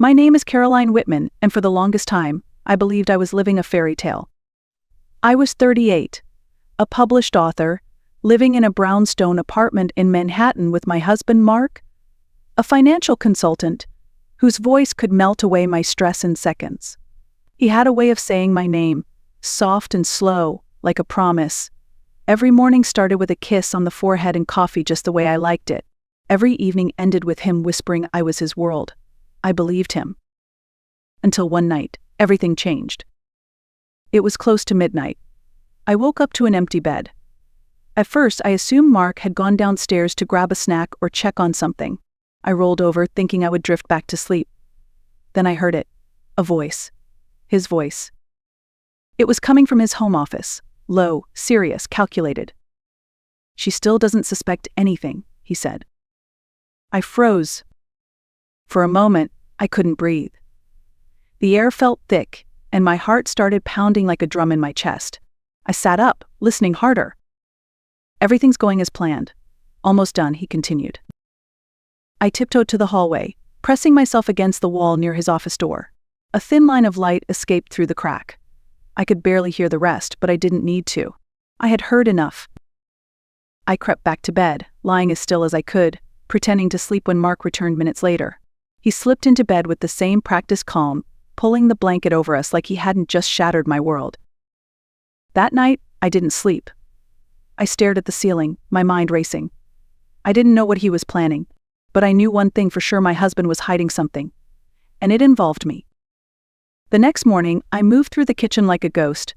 My name is Caroline Whitman, and for the longest time, I believed I was living a fairy tale. I was 38, a published author, living in a brownstone apartment in Manhattan with my husband Mark, a financial consultant, whose voice could melt away my stress in seconds. He had a way of saying my name, soft and slow, like a promise. Every morning started with a kiss on the forehead and coffee just the way I liked it. Every evening ended with him whispering I was his world. I believed him. Until one night, everything changed. It was close to midnight. I woke up to an empty bed. At first, I assumed Mark had gone downstairs to grab a snack or check on something. I rolled over, thinking I would drift back to sleep. Then I heard it. A voice. His voice. It was coming from his home office. Low, serious, calculated. "She still doesn't suspect anything," he said. I froze. For a moment, I couldn't breathe. The air felt thick, and my heart started pounding like a drum in my chest. I sat up, listening harder. "Everything's going as planned. Almost done," he continued. I tiptoed to the hallway, pressing myself against the wall near his office door. A thin line of light escaped through the crack. I could barely hear the rest, but I didn't need to. I had heard enough. I crept back to bed, lying as still as I could, pretending to sleep when Mark returned minutes later. He slipped into bed with the same practiced calm, pulling the blanket over us like he hadn't just shattered my world. That night, I didn't sleep. I stared at the ceiling, my mind racing. I didn't know what he was planning, but I knew one thing for sure: my husband was hiding something. And it involved me. The next morning, I moved through the kitchen like a ghost.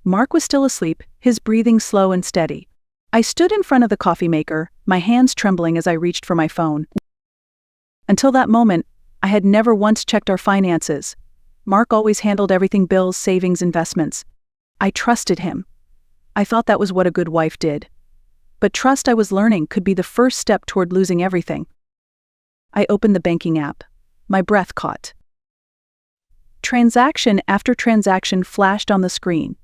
Mark was still asleep, his breathing slow and steady. I stood in front of the coffee maker, my hands trembling as I reached for my phone. Until that moment, I had never once checked our finances. Mark always handled everything: bills, savings, investments. I trusted him. I thought that was what a good wife did. But trust, I was learning, could be the first step toward losing everything. I opened the banking app. My breath caught. Transaction after transaction flashed on the screen.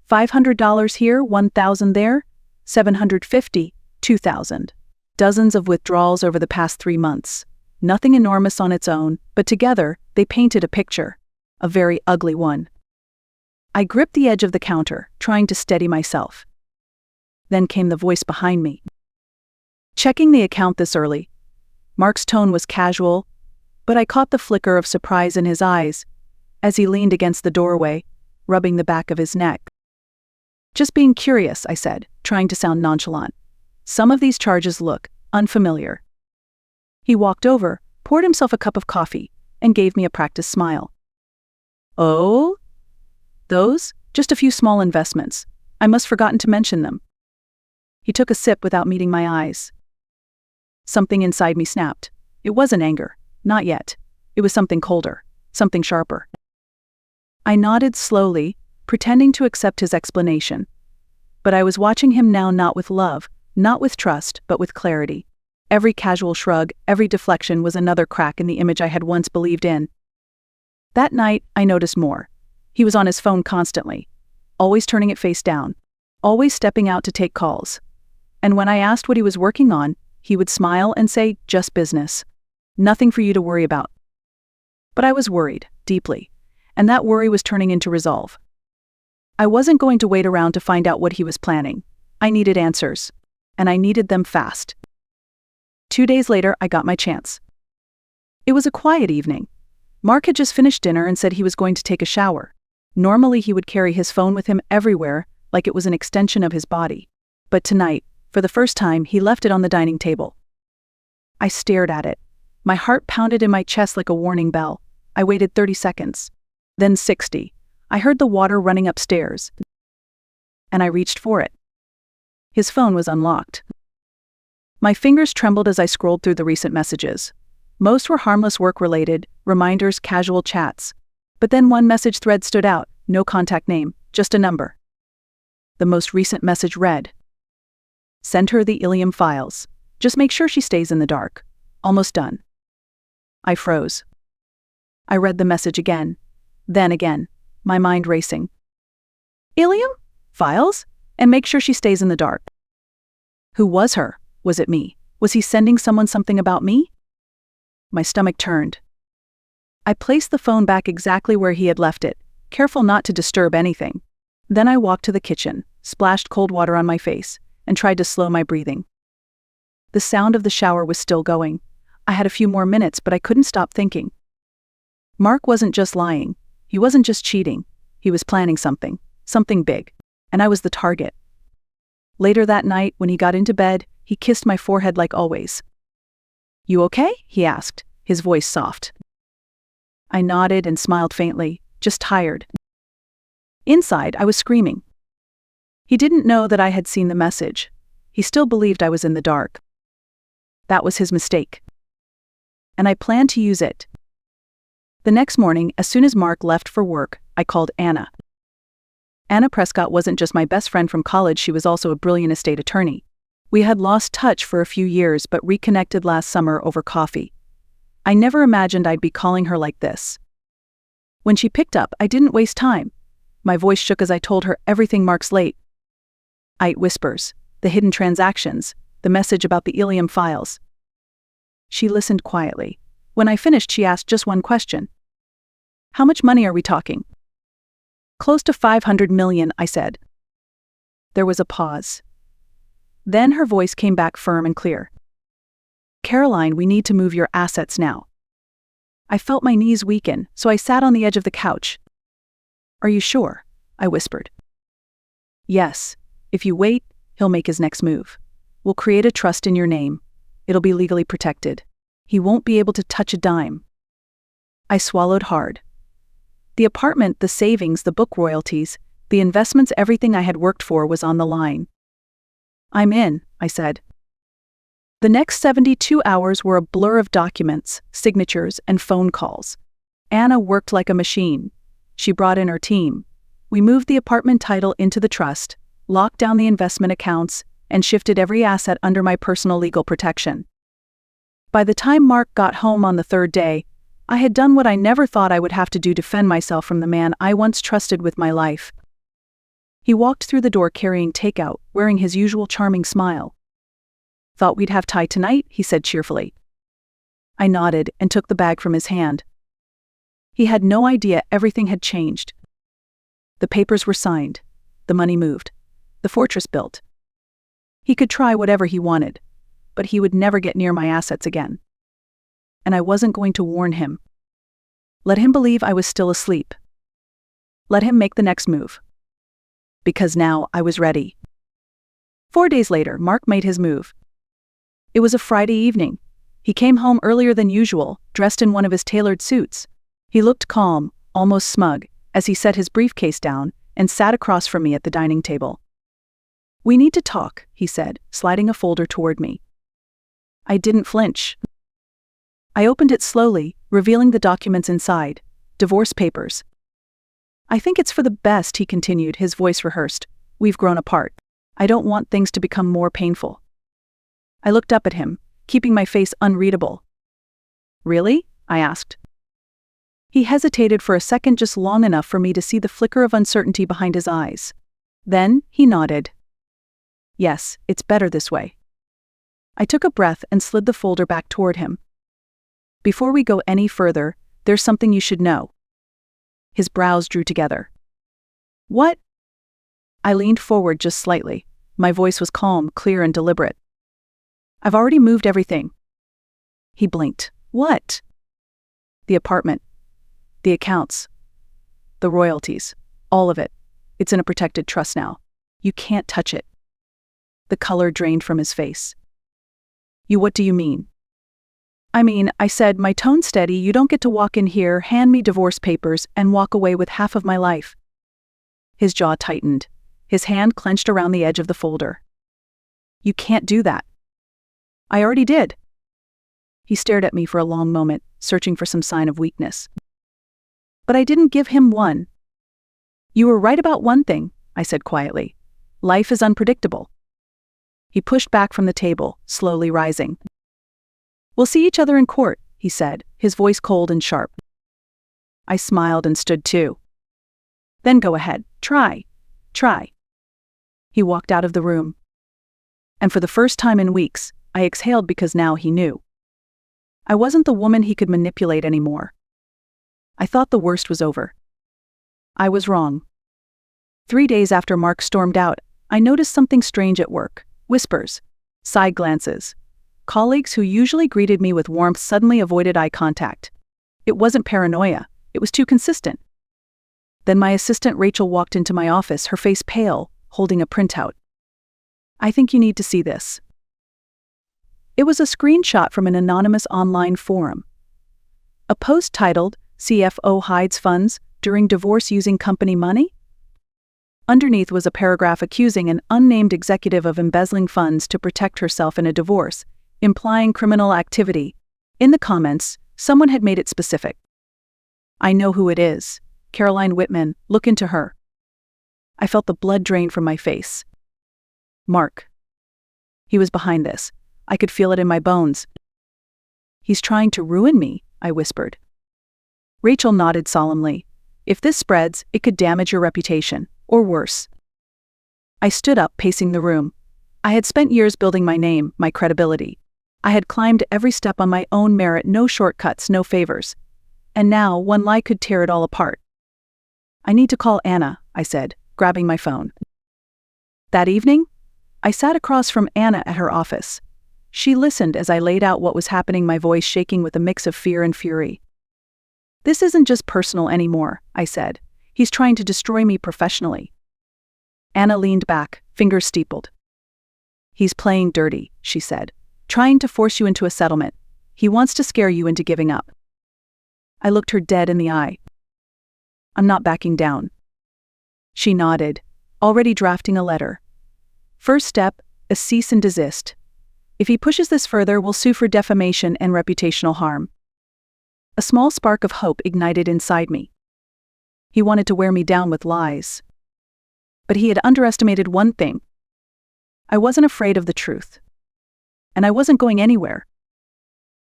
$500 here, $1,000 there, $750, $2,000. Dozens of withdrawals over the past 3 months. Nothing enormous on its own, but together, they painted a picture. A very ugly one. I gripped the edge of the counter, trying to steady myself. Then came the voice behind me. "Checking the account this early." Mark's tone was casual, but I caught the flicker of surprise in his eyes as he leaned against the doorway, rubbing the back of his neck. "Just being curious," I said, trying to sound nonchalant. "Some of these charges look unfamiliar." He walked over, poured himself a cup of coffee, and gave me a practiced smile. "Oh? Those? Just a few small investments. I must have forgotten to mention them." He took a sip without meeting my eyes. Something inside me snapped. It wasn't anger. Not yet. It was something colder. Something sharper. I nodded slowly, pretending to accept his explanation. But I was watching him now, not with love, not with trust, but with clarity. Every casual shrug, every deflection was another crack in the image I had once believed in. That night, I noticed more. He was on his phone constantly, always turning it face down, always stepping out to take calls. And when I asked what he was working on, he would smile and say, "Just business. Nothing for you to worry about." But I was worried, deeply, and that worry was turning into resolve. I wasn't going to wait around to find out what he was planning. I needed answers, and I needed them fast. 2 days later, I got my chance. It was a quiet evening. Mark had just finished dinner and said he was going to take a shower. Normally he would carry his phone with him everywhere, like it was an extension of his body. But tonight, for the first time, he left it on the dining table. I stared at it. My heart pounded in my chest like a warning bell. I waited 30 seconds. Then 60. I heard the water running upstairs. And I reached for it. His phone was unlocked. My fingers trembled as I scrolled through the recent messages. Most were harmless work-related, reminders, casual chats. But then one message thread stood out, no contact name, just a number. The most recent message read, "Send her the Ilium files. Just make sure she stays in the dark. Almost done." I froze. I read the message again, then again, my mind racing. Ilium? Files? And make sure she stays in the dark. Who was her? Was it me? Was he sending someone something about me? My stomach turned. I placed the phone back exactly where he had left it, careful not to disturb anything. Then I walked to the kitchen, splashed cold water on my face, and tried to slow my breathing. The sound of the shower was still going. I had a few more minutes, but I couldn't stop thinking. Mark wasn't just lying. He wasn't just cheating. He was planning something big. And I was the target. Later that night, when he got into bed, he kissed my forehead like always. "You okay?" he asked, his voice soft. I nodded and smiled faintly, just tired. Inside, I was screaming. He didn't know that I had seen the message. He still believed I was in the dark. That was his mistake. And I planned to use it. The next morning, as soon as Mark left for work, I called Anna. Anna Prescott wasn't just my best friend from college, she was also a brilliant estate attorney. We had lost touch for a few years but reconnected last summer over coffee. I never imagined I'd be calling her like this. When she picked up, I didn't waste time. My voice shook as I told her everything Mark's late. Whispers, the hidden transactions, the message about the Ilium files. She listened quietly. When I finished, she asked just one question. "How much money are we talking?" "Close to 500 million, I said. There was a pause. Then her voice came back firm and clear. "Caroline, we need to move your assets now." I felt my knees weaken, so I sat on the edge of the couch. "Are you sure?" I whispered. "Yes. If you wait, he'll make his next move. We'll create a trust in your name. It'll be legally protected. He won't be able to touch a dime." I swallowed hard. The apartment, the savings, the book royalties, the investments, everything I had worked for was on the line. "I'm in," I said. The next 72 hours were a blur of documents, signatures, and phone calls. Anna worked like a machine. She brought in her team. We moved the apartment title into the trust, locked down the investment accounts, and shifted every asset under my personal legal protection. By the time Mark got home on the third day, I had done what I never thought I would have to do to defend myself from the man I once trusted with my life. He walked through the door carrying takeout, wearing his usual charming smile. "Thought we'd have Thai tonight," he said cheerfully. I nodded and took the bag from his hand. He had no idea everything had changed. The papers were signed. The money moved. The fortress built. He could try whatever he wanted, but he would never get near my assets again. And I wasn't going to warn him. Let him believe I was still asleep. Let him make the next move. Because now I was ready. 4 days later, Mark made his move. It was a Friday evening. He came home earlier than usual, dressed in one of his tailored suits. He looked calm, almost smug, as he set his briefcase down and sat across from me at the dining table. "We need to talk," he said, sliding a folder toward me. I didn't flinch. I opened it slowly, revealing the documents inside, divorce papers. "I think it's for the best," he continued, his voice rehearsed. "We've grown apart. I don't want things to become more painful." I looked up at him, keeping my face unreadable. "Really?" I asked. He hesitated for a second, just long enough for me to see the flicker of uncertainty behind his eyes. Then he nodded. "Yes, it's better this way." I took a breath and slid the folder back toward him. "Before we go any further, there's something you should know." His brows drew together. "What?" I leaned forward just slightly. My voice was calm, clear, and deliberate. "I've already moved everything." He blinked. "What?" "The apartment. The accounts. The royalties. All of it. It's in a protected trust now. You can't touch it." The color drained from his face. What do you mean?" "I mean," I said, my tone steady, "you don't get to walk in here, hand me divorce papers, and walk away with half of my life." His jaw tightened. His hand clenched around the edge of the folder. "You can't do that." "I already did." He stared at me for a long moment, searching for some sign of weakness. But I didn't give him one. "You were right about one thing," I said quietly. "Life is unpredictable." He pushed back from the table, slowly rising. "We'll see each other in court," he said, his voice cold and sharp. I smiled and stood too. "Then go ahead, try. He walked out of the room. And for the first time in weeks, I exhaled because now he knew. I wasn't the woman he could manipulate anymore. I thought the worst was over. I was wrong. 3 days after Mark stormed out, I noticed something strange at work. Whispers. Side glances. Colleagues who usually greeted me with warmth suddenly avoided eye contact. It wasn't paranoia. It was too consistent. Then my assistant Rachel walked into my office, her face pale, holding a printout. "I think you need to see this." It was a screenshot from an anonymous online forum. A post titled, "CFO hides funds during divorce using company money?" Underneath was a paragraph accusing an unnamed executive of embezzling funds to protect herself in a divorce, implying criminal activity. In the comments, someone had made it specific. "I know who it is. Caroline Whitman, look into her." I felt the blood drain from my face. Mark. He was behind this. I could feel it in my bones. "He's trying to ruin me," I whispered. Rachel nodded solemnly. "If this spreads, it could damage your reputation, or worse." I stood up, pacing the room. I had spent years building my name, my credibility. I had climbed every step on my own merit, no shortcuts, no favors. And now, one lie could tear it all apart. "I need to call Anna," I said, grabbing my phone. That evening, I sat across from Anna at her office. She listened as I laid out what was happening, my voice shaking with a mix of fear and fury. "This isn't just personal anymore," I said. "He's trying to destroy me professionally." Anna leaned back, fingers steepled. "He's playing dirty," she said. "Trying to force you into a settlement. He wants to scare you into giving up." I looked her dead in the eye. "I'm not backing down." She nodded, already drafting a letter. "First step, a cease and desist. If he pushes this further, we'll sue for defamation and reputational harm." A small spark of hope ignited inside me. He wanted to wear me down with lies. But he had underestimated one thing. I wasn't afraid of the truth. And I wasn't going anywhere.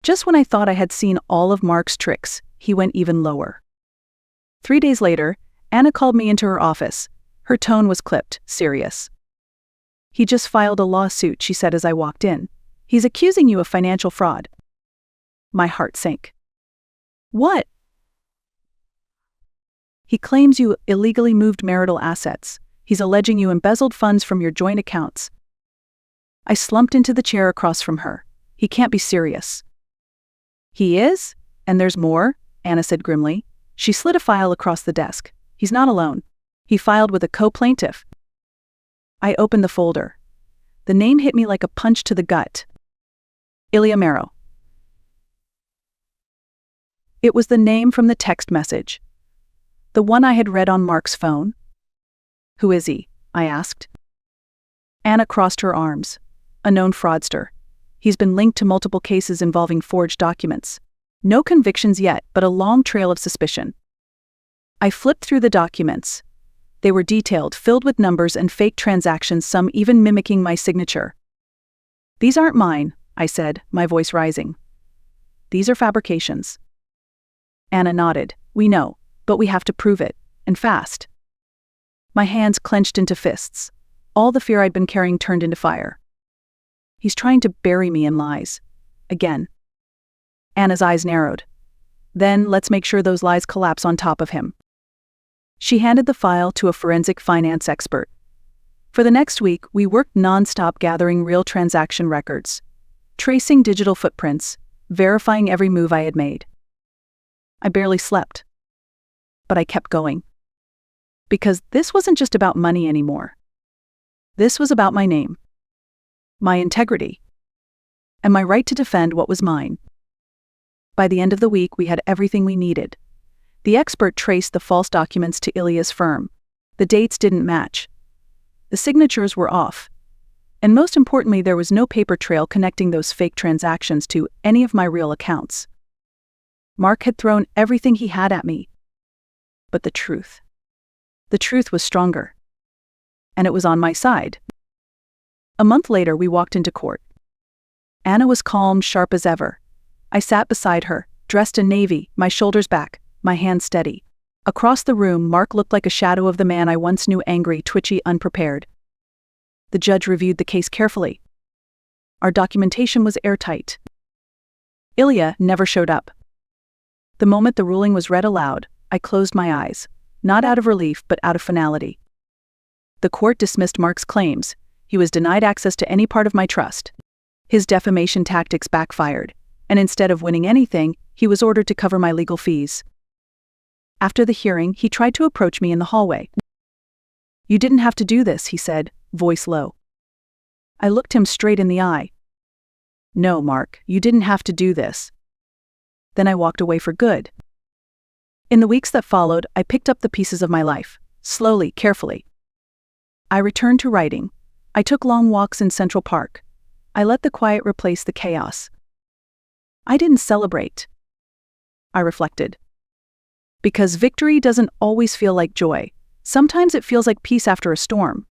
Just when I thought I had seen all of Mark's tricks, he went even lower. 3 days later, Anna called me into her office. Her tone was clipped, serious. "He just filed a lawsuit," she said as I walked in. "He's accusing you of financial fraud." My heart sank. "What?" "He claims you illegally moved marital assets. He's alleging you embezzled funds from your joint accounts." I slumped into the chair across from her. "He can't be serious." "He is? And there's more," Anna said grimly. She slid a file across the desk. "He's not alone. He filed with a co-plaintiff." I opened the folder. The name hit me like a punch to the gut. Ilya Marrow. It was the name from the text message. The one I had read on Mark's phone. "Who is he?" I asked. Anna crossed her arms. "A known fraudster. He's been linked to multiple cases involving forged documents. No convictions yet, but a long trail of suspicion." I flipped through the documents. They were detailed, filled with numbers and fake transactions, some even mimicking my signature. "These aren't mine," I said, my voice rising. "These are fabrications." Anna nodded. "We know, but we have to prove it, and fast." My hands clenched into fists. All the fear I'd been carrying turned into fire. "He's trying to bury me in lies. Again." Anna's eyes narrowed. "Then let's make sure those lies collapse on top of him." She handed the file to a forensic finance expert. For the next week, we worked nonstop gathering real transaction records, tracing digital footprints, verifying every move I had made. I barely slept. But I kept going. Because this wasn't just about money anymore. This was about my name, my integrity, and my right to defend what was mine. By the end of the week, we had everything we needed. The expert traced the false documents to Ilya's firm. The dates didn't match. The signatures were off. And most importantly, there was no paper trail connecting those fake transactions to any of my real accounts. Mark had thrown everything he had at me. But the truth was stronger. And it was on my side. A month later, we walked into court. Anna was calm, sharp as ever. I sat beside her, dressed in navy, my shoulders back, my hands steady. Across the room, Mark looked like a shadow of the man I once knew, angry, twitchy, unprepared. The judge reviewed the case carefully. Our documentation was airtight. Ilya never showed up. The moment the ruling was read aloud, I closed my eyes, not out of relief but out of finality. The court dismissed Mark's claims. He was denied access to any part of my trust. His defamation tactics backfired, and instead of winning anything, he was ordered to cover my legal fees. After the hearing, he tried to approach me in the hallway. "You didn't have to do this," he said, voice low. I looked him straight in the eye. "No, Mark, you didn't have to do this." Then I walked away for good. In the weeks that followed, I picked up the pieces of my life, slowly, carefully. I returned to writing. I took long walks in Central Park. I let the quiet replace the chaos. I didn't celebrate. I reflected. Because victory doesn't always feel like joy. Sometimes it feels like peace after a storm.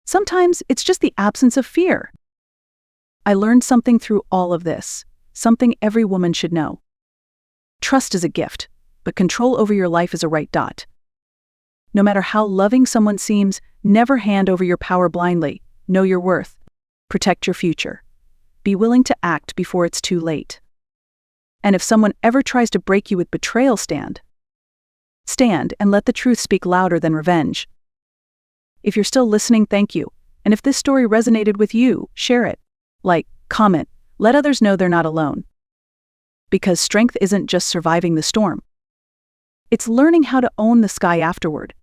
Sometimes it's just the absence of fear. I learned something through all of this, something every woman should know. Trust is a gift, but control over your life is a right dot. No matter how loving someone seems, never hand over your power blindly. Know your worth. Protect your future. Be willing to act before it's too late. And if someone ever tries to break you with betrayal, stand and let the truth speak louder than revenge. If you're still listening, thank you. And if this story resonated with you, share it. Like, comment, let others know they're not alone. Because strength isn't just surviving the storm. It's learning how to own the sky afterward.